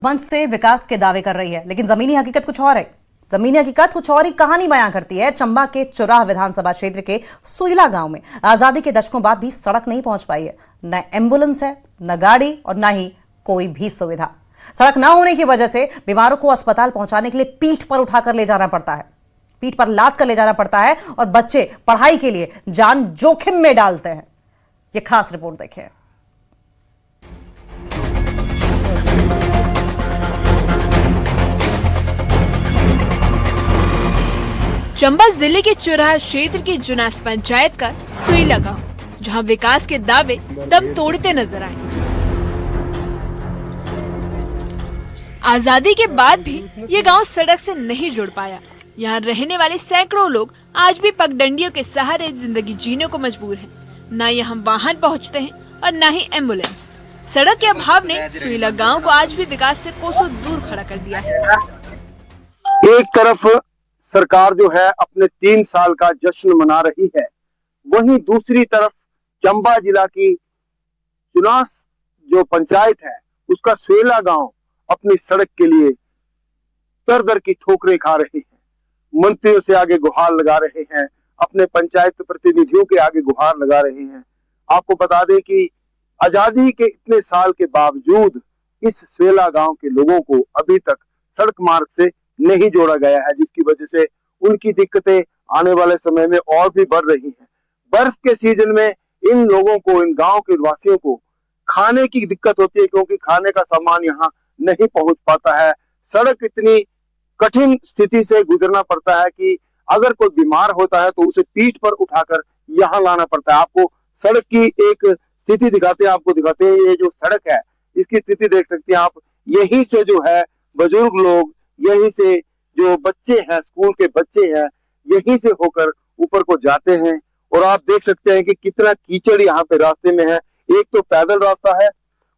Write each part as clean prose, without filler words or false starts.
मंच से विकास के दावे कर रही है, लेकिन जमीनी हकीकत कुछ और है। जमीनी हकीकत कुछ और ही कहानी बयां करती है। चंबा के चुराह विधानसभा क्षेत्र के सुईला गांव में आजादी के दशकों बाद भी सड़क नहीं पहुंच पाई है। न एम्बुलेंस है, न गाड़ी और न ही कोई भी सुविधा। सड़क न होने की वजह से बीमारों को अस्पताल पहुंचाने के लिए पीठ पर उठाकर ले जाना पड़ता है, पीठ पर लाद कर ले जाना पड़ता है, और बच्चे पढ़ाई के लिए जान जोखिम में डालते हैं। ये खास रिपोर्ट देखें। चंबा जिले के चुराह क्षेत्र की जुनास पंचायत का सुईला गांव, जहां विकास के दावे दम तोड़ते नजर आए। आजादी के बाद भी ये गांव सड़क से नहीं जुड़ पाया। यहाँ रहने वाले सैकड़ों लोग आज भी पगडंडियों के सहारे जिंदगी जीने को मजबूर हैं। न यहाँ वाहन पहुँचते हैं और न ही एम्बुलेंस। सड़क के अभाव ने सुईला गांव को आज भी विकास से कोसों दूर खड़ा कर दिया है। एक तरफ सरकार जो है अपने 3 साल का जश्न मना रही है, वहीं दूसरी तरफ चंबा जिला की जुनास जो पंचायत है उसका सुईला गांव अपनी सड़क के लिए दर दर की ठोकरें खा रहे हैं। मंत्रियों से आगे गुहार लगा रहे हैं, अपने पंचायत प्रतिनिधियों के आगे गुहार लगा रहे हैं। आपको बता दें कि आजादी के इतने साल के बावजूद इस सुईला गांव के लोगों को अभी तक सड़क मार्ग से नहीं जोड़ा गया है, जिसकी वजह से उनकी दिक्कतें आने वाले समय में और भी बढ़ रही हैं। बर्फ के सीजन में इन लोगों को, इन गांव के वासियों को खाने की दिक्कत होती है, क्योंकि खाने का सामान यहाँ नहीं पहुंच पाता है। सड़क इतनी कठिन स्थिति से गुजरना पड़ता है कि अगर कोई बीमार होता है तो उसे पीठ पर उठाकर यहाँ लाना पड़ता है। आपको सड़क की एक स्थिति दिखाते हैं, ये जो सड़क है इसकी स्थिति देख सकते हैं आप। यहीं से जो है बुजुर्ग लोग, यहीं से जो बच्चे हैं, स्कूल के बच्चे हैं, यहीं से होकर ऊपर को जाते हैं। और आप देख सकते हैं कि कितना कीचड़ यहाँ पे रास्ते में है। एक तो पैदल रास्ता है,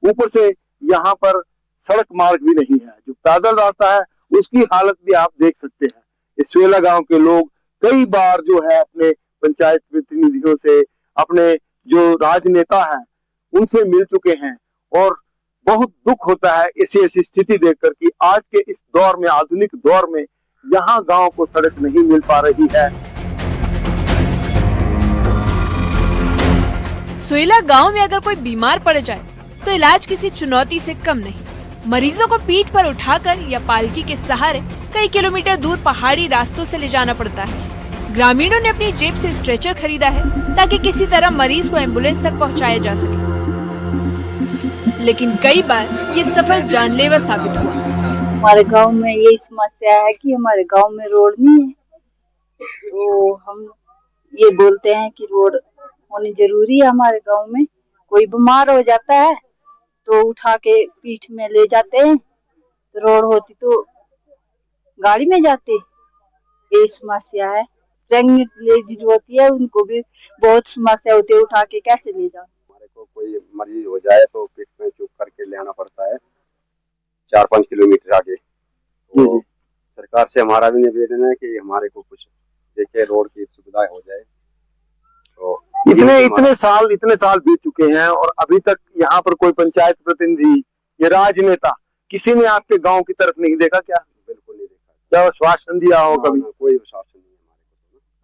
ऊपर से यहाँ पर सड़क मार्ग भी नहीं है। जो पैदल रास्ता है उसकी हालत भी आप देख सकते हैं। इस सुईला गांव के लोग कई बार जो है अपने पंचायत प्रतिनिधियों से, अपने जो राजनेता है उनसे मिल चुके हैं, और बहुत दुख होता है ऐसी स्थिति देखकर कि आज के इस दौर में, आधुनिक दौर में, यहाँ गांव को सड़क नहीं मिल पा रही है। सुईला गांव में अगर कोई बीमार पड़ जाए तो इलाज किसी चुनौती से कम नहीं। मरीजों को पीठ पर उठाकर या पालकी के सहारे कई किलोमीटर दूर पहाड़ी रास्तों से ले जाना पड़ता है। ग्रामीणों ने अपनी जेब से स्ट्रेचर खरीदा है ताकि किसी तरह मरीज को एम्बुलेंस तक पहुंचाया जा सके, लेकिन कई बार ये सफर जानलेवा साबित हुआ। हमारे गांव में यही समस्या है कि हमारे गांव में रोड नहीं है, तो हम ये बोलते हैं कि रोड होनी जरूरी है हमारे गांव में। कोई बीमार हो जाता है तो उठा के पीठ में ले जाते हैं, तो रोड होती तो गाड़ी में जाते। ये समस्या है। प्रेग्नेंट लेडीज होती है, उनको भी बहुत समस्या होती है, उठा के कैसे ले जाओ। हमारे को कोई मरीज हो जाए तो पीठ में चुप करके ले आना पड़ता है 4-5 किलोमीटर आगे। तो सरकार से हमारा भी निवेदन है कि हमारे को कुछ देखे, रोड की सुविधा हो जाए। तो इतने साल बीत चुके हैं और अभी तक यहाँ पर कोई पंचायत प्रतिनिधि या राजनेता किसी ने आपके गांव की तरफ नहीं देखा क्या? बिल्कुल नहीं देखा। क्या आश्वासन दिया हो कभी? कोई आश्वासन नहीं है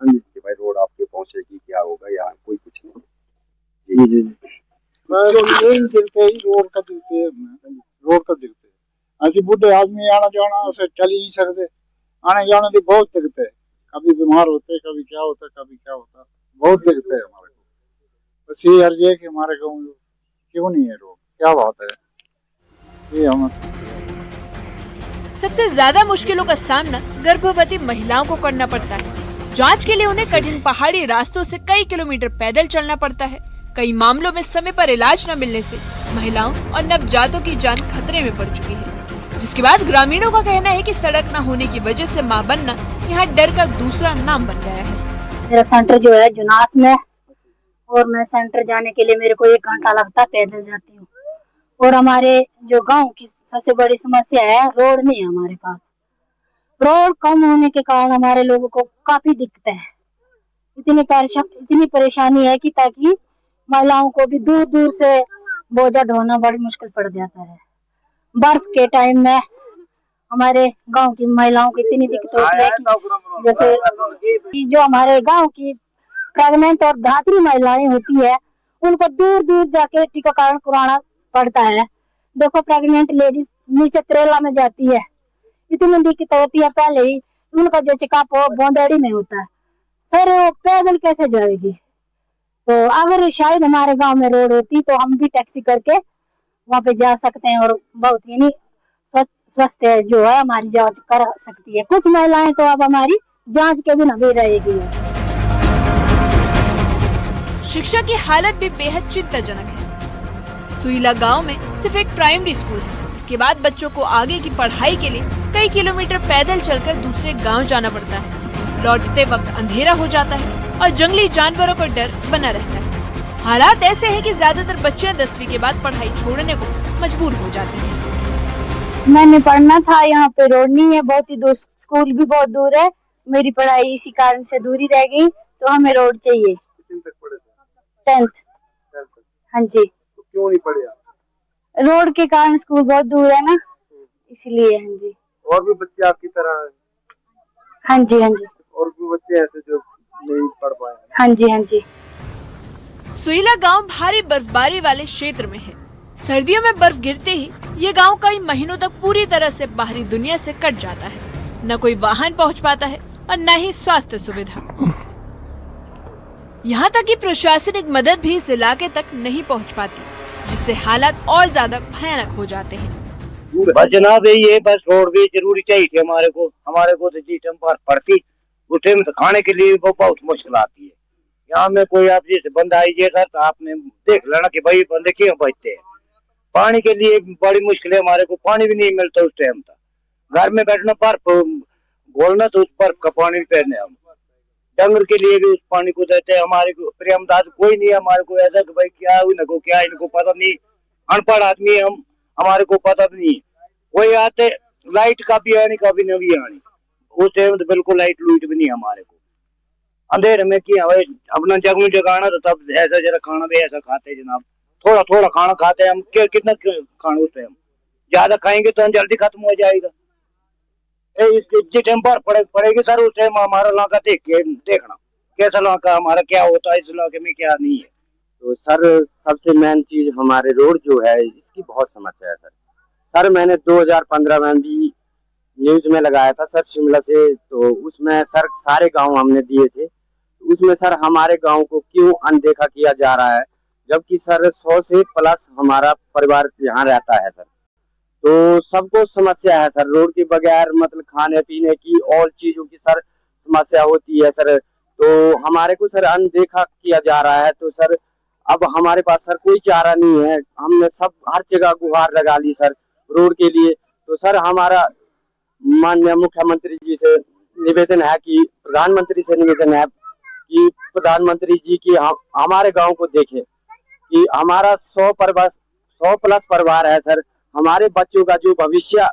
हमारे को कि भाई रोड आपके पहुंचेगी, क्या होगा, या कोई कुछ नहीं। जी रोड का दिखते अभी बुढ़े आदमी आना जाना उसे चल ही नहीं सकते। आने जाने की बहुत दिक्कत है, कभी बीमार होते, कभी क्या होता, बहुत दिक्कत है हमारे को। बस ये अर्ज है कि हमारे गाँव में क्यों नहीं है रोड, क्या बात है ये। हम सबसे ज्यादा मुश्किलों का सामना गर्भवती महिलाओं को करना पड़ता है। जांच के लिए उन्हें कठिन पहाड़ी रास्तों से कई किलोमीटर पैदल चलना पड़ता है। कई मामलों में समय पर इलाज न मिलने से महिलाओं और नवजातों की जान खतरे में पड़ चुकी है, जिसके बाद ग्रामीणों का कहना है कि सड़क न होने की वजह से मां बनना यहाँ डर का दूसरा नाम बन गया है। मेरा सेंटर जो है जुनास में, और मैं सेंटर जाने के लिए मेरे को 1 घंटा लगता है, पैदल जाती हूँ। और हमारे जो गांव की सबसे बड़ी समस्या है, रोड नहीं है हमारे पास। रोड कम होने के कारण हमारे लोगों को काफी दिक्कत है। इतनी परेशानी है कि ताकि महिलाओं को भी दूर दूर से बोझा ढोना बड़ी मुश्किल पड़ जाता है। बर्फ के टाइम में हमारे गांव की महिलाओं की इतनी दिक्कत होती है कि जैसे जो हमारे गांव की प्रेग्नेंट और धात्री महिलाएं होती है उनको दूर दूर जाके टीकाकरण कराना पड़ता है। देखो प्रेग्नेंट लेडीज नीचे त्रेला में जाती है, इतनी दिक्कत होती है। पहले ही उनका जो चेकअप हो बोंदेड़ी में होता है, सर वो पैदल कैसे जाएगी। तो अगर शायद हमारे गांव में रोड होती तो हम भी टैक्सी करके वहाँ पे जा सकते हैं और बहुत ही नहीं स्वस्थ जो है हमारी जांच कर सकती है। कुछ महिलाएं तो अब हमारी जांच के बिना भी रहेगी। शिक्षा की हालत भी बेहद चिंताजनक है। सुईला गांव में सिर्फ एक प्राइमरी स्कूल है। इसके बाद बच्चों को आगे की पढ़ाई के लिए कई किलोमीटर पैदल चलकर दूसरे गांव जाना पड़ता है। लौटते वक्त अंधेरा हो जाता है और जंगली जानवरों का डर बना रहता है। हालात ऐसे हैं कि ज्यादातर बच्चे 10वीं के बाद पढ़ाई छोड़ने को मजबूर हो जाते हैं। मैंने पढ़ना था, यहाँ पे रोड नहीं है, बहुत ही दूर, स्कूल भी बहुत दूर है। मेरी पढ़ाई इसी कारण से दूरी रह गई, तो हमें रोड चाहिए। 10th। हाँ जी। तो क्यों नहीं पढ़े आप? रोड के कारण स्कूल बहुत दूर है ना, इसलिए। हाँ जी। और भी बच्चे आपकी तरह हैं? हाँ जी हाँ जी। और भी बच्चे ऐसे जो नहीं पढ़ पाए? हाँ जी हाँ जी। सुईला गांव भारी बर्फबारी वाले क्षेत्र में है। सर्दियों में बर्फ गिरते ही ये गांव कई महीनों तक पूरी तरह से बाहरी दुनिया से कट जाता है। न कोई वाहन पहुंच पाता है और न ही स्वास्थ्य सुविधा। यहाँ तक कि प्रशासनिक मदद भी इस इलाके तक नहीं पहुँच पाती, जिससे हालात और ज्यादा भयानक हो जाते हैं। बस जनाब ये बस रोड भी जरूरी चाहिए थी हमारे को तो जी टाइम पर पड़ती उस टाइम तो खाने के लिए वो बहुत मुश्किल आती है। यहाँ में कोई आप जैसे बंदा आई सर तो आपने देख लेना कि भाई बंदे क्यों बचते हैं। पानी के लिए बड़ी मुश्किल है, हमारे को पानी भी नहीं मिलता उस टाइम तक। घर में बैठना बर्फ घोलना तो उस बर्फ का पानी पहने हम डंगर के लिए भी उस पानी को देते हैं। हमारे को प्रेमदास कोई नहीं है हमारे को ऐसा कि भाई क्या इनको क्या इनको पता नहीं, अनपढ़ आदमी हम, हमारे को पता नहीं। कोई आते लाइट का भी आनी का भी नहीं आनी उस टाइम तो बिल्कुल लाइट लूट भी नहीं हमारे को। अंधेरे में क्या अपना जगह जगाना तो तब ऐसा जरा खाना भी ऐसा खाते हैं जनाब, थोड़ा थोड़ा खाना खाते हैं हम। कितना खाना उस टाइम ज्यादा खाएंगे तो जल्दी खत्म हो जाएगा। जिस टाइम पर पड़ेगी सर उस टाइम हमारा इलाका देखना कैसा इलाका हमारा क्या होता है, इस इलाके में क्या नहीं है। तो सर सबसे मेन चीज हमारे रोड जो है इसकी बहुत समस्या है सर मैंने 2015 में भी न्यूज में लगाया था सर शिमला से, तो उसमें सर सारे गांव हमने दिए थे। उसमें सर हमारे गांव को क्यों अनदेखा किया जा रहा है, जबकि सर 100 से प्लस हमारा परिवार यहाँ रहता है सर। तो सबको समस्या है सर रोड के बगैर, मतलब खाने पीने की और चीजों की सर समस्या होती है सर। तो हमारे को सर अनदेखा किया जा रहा है। तो सर अब हमारे पास सर कोई चारा नहीं है, हमने सब हर जगह गुहार लगा ली सर रोड के लिए। तो सर हमारा माननीय मुख्यमंत्री जी से निवेदन है कि प्रधानमंत्री से निवेदन है कि प्रधानमंत्री जी की हमारे गांव को देखें कि हमारा 100 प्लस परिवार है सर। हमारे बच्चों का जो भविष्य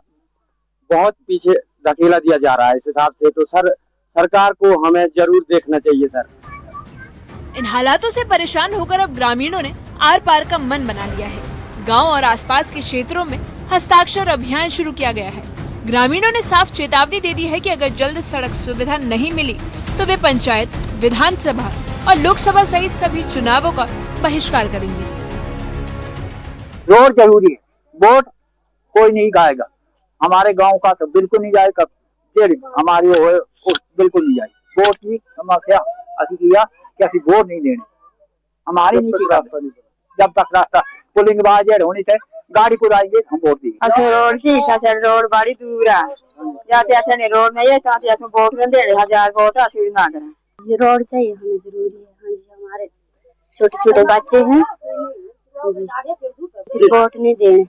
बहुत पीछे धकेला दिया जा रहा है इस हिसाब से। तो सर सरकार को हमें जरूर देखना चाहिए सर। इन हालातों से परेशान होकर अब ग्रामीणों ने आर पार का मन बना लिया है। गांव और आसपास के क्षेत्रों में हस्ताक्षर अभियान शुरू किया गया है। ग्रामीणों ने साफ चेतावनी दे दी है कि अगर जल्द सड़क सुविधा नहीं मिली तो वे पंचायत, विधानसभा और लोकसभा सहित सभी चुनावों का बहिष्कार करेंगे। रोड जरूरी है, वोट कोई नहीं गाएगा हमारे गांव का तो बिल्कुल नहीं जाएगा, हमारी बिल्कुल नहीं जाएगी। वोट की समस्या असि किया कि असि वोट नहीं देने, हमारी नहीं रास्ता नहीं, जब तक रास्ता पुलिंग बाज होनी थे गाड़ी को आएंगे हम वोट देंगे। अच्छा रोड ठीक है, रोड बड़ी दूर है, जाते अच्छा नहीं रोड में ये चाहते ऐसे वोट में दे 1000 वोट असि ना करें। ये रोड चाहिए हमें जरूरी है। हाँ जी, हमारे छोटे छोटे बच्चे हैं, वोट नहीं देने।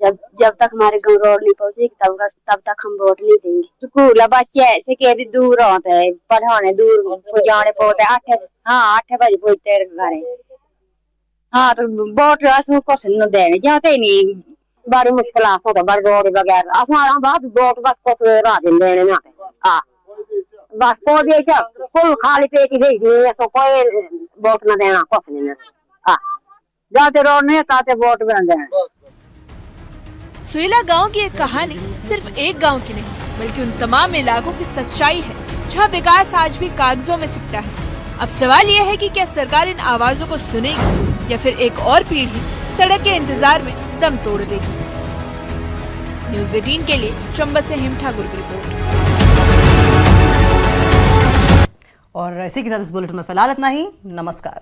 जब तक हमारे गाँव रोड नहीं पहुँचेगी तब तक हम वोट नहीं देंगे। स्कूल बच्चे ऐसे के भी दूर होते है, पढ़ाने दूर को जाने पड़ते 8 बजे पहुँचते घरे। हाँ तो वोट असू कुछ न देने जाते ही नहीं, बड़ी मुश्किल आसा तो बड़ी रोड बगैर असां बात वोट बस कुछ रात देने ना। हाँ बस को दे फुल खाली पेट ही दे तो कोई वोट न देना कुछ नहीं। हाँ जाते रोड नहीं ताते वोट बन देना। सुईला गांव की एक कहानी सिर्फ एक गांव की नहीं, बल्कि उन तमाम इलाकों की सच्चाई है जहां विकास आज भी कागजों में सिकटा है। अब सवाल यह है कि क्या सरकार इन आवाजों को सुनेगी या फिर एक और पीढ़ी सड़क के इंतजार में दम तोड़ देगी। न्यूज़ 18 के लिए चंबा से हिम ठाकुर की रिपोर्ट। और इसी के साथ इस बुलेटिन में फिलहाल इतना ही। नमस्कार।